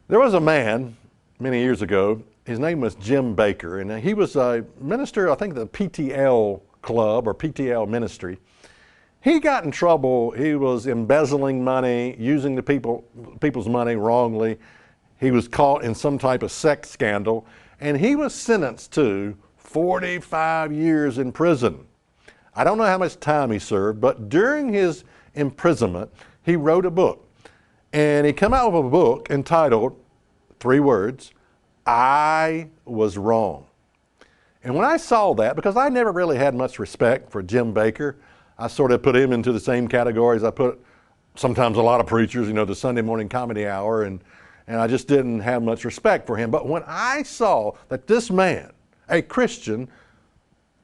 There was a man many years ago, his name was Jim Baker, and he was a minister, I think the PTL club or PTL ministry. He got in trouble. He was embezzling money, using the people's money wrongly. He was caught in some type of sex scandal, and he was sentenced to 45 years in prison. I don't know how much time he served, but during his imprisonment, he wrote a book. And he came out with a book entitled, 3 words, I Was Wrong. And when I saw that, because I never really had much respect for Jim Baker, I sort of put him into the same categories I put sometimes a lot of preachers, the Sunday morning comedy hour, and I just didn't have much respect for him. But when I saw that this man, a Christian,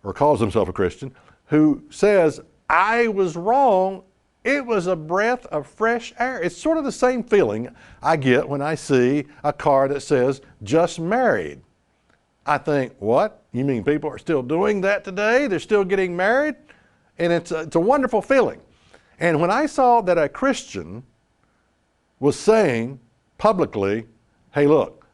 or calls himself a Christian, who says, I was wrong, it was a breath of fresh air. It's sort of the same feeling I get when I see a car that says, just married. I think, what? You mean people are still doing that today? They're still getting married? And it's a wonderful feeling. And when I saw that a Christian was saying publicly, hey, look,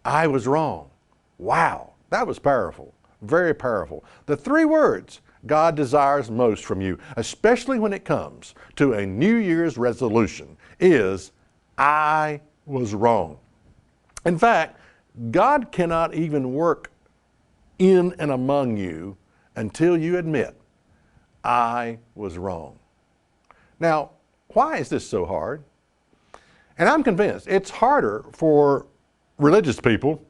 I was wrong. Wow, that was powerful, very powerful. The 3 words God desires most from you, especially when it comes to a New Year's resolution, is I was wrong. In fact, God cannot even work in and among you until you admit, I was wrong. Now, why is this so hard? And I'm convinced it's harder for religious people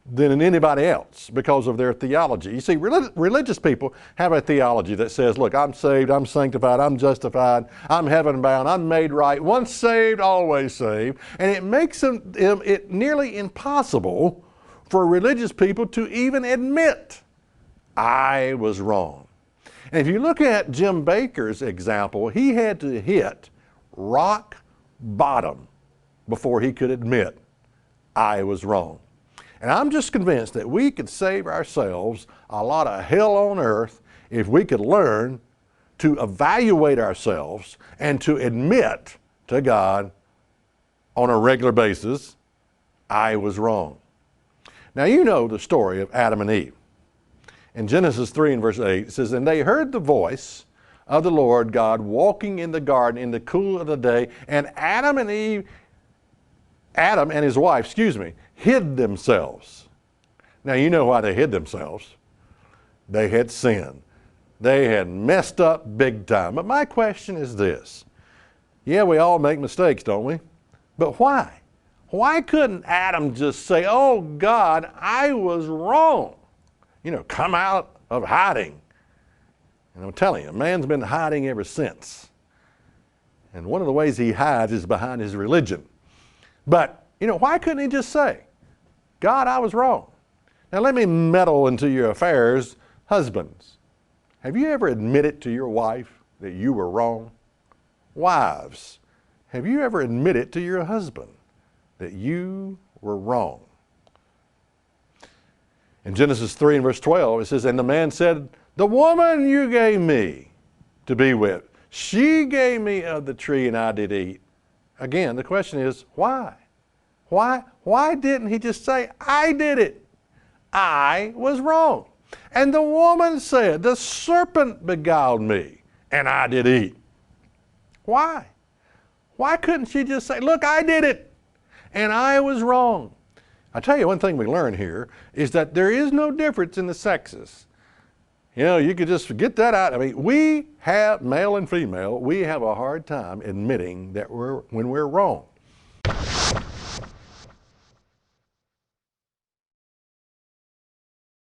than anybody else because of their theology. You see, religious people have a theology that says, look, I'm saved, I'm sanctified, I'm justified, I'm heaven bound, I'm made right, once saved, always saved. And it makes it nearly impossible for religious people to even admit, I was wrong. And if you look at Jim Baker's example, he had to hit rock bottom before he could admit, I was wrong. And I'm just convinced that we could save ourselves a lot of hell on earth if we could learn to evaluate ourselves and to admit to God on a regular basis, I was wrong. Now you know the story of Adam and Eve. In Genesis 3 and verse 8, it says, and they heard the voice of the Lord God walking in the garden in the cool of the day, and Adam and his wife, hid themselves. Now you know why they hid themselves. They had sinned. They had messed up big time. But my question is this. Yeah, we all make mistakes, don't we? But why? Why couldn't Adam just say, oh God, I was wrong? Come out of hiding. And I'm telling you, a man's been hiding ever since. And one of the ways he hides is behind his religion. But, why couldn't he just say, God, I was wrong? Now let me meddle into your affairs. Husbands, have you ever admitted to your wife that you were wrong? Wives, have you ever admitted to your husband that you were wrong? In Genesis 3 and verse 12, it says, and the man said, the woman you gave me to be with, she gave me of the tree and I did eat. Again, the question is, why? Why didn't he just say, I did it? I was wrong. And the woman said, the serpent beguiled me and I did eat. Why? Why couldn't she just say, look, I did it and I was wrong? I tell you, one thing we learn here is that there is no difference in the sexes. You could just get that out. I mean, we have, male and female, we have a hard time admitting that when we're wrong.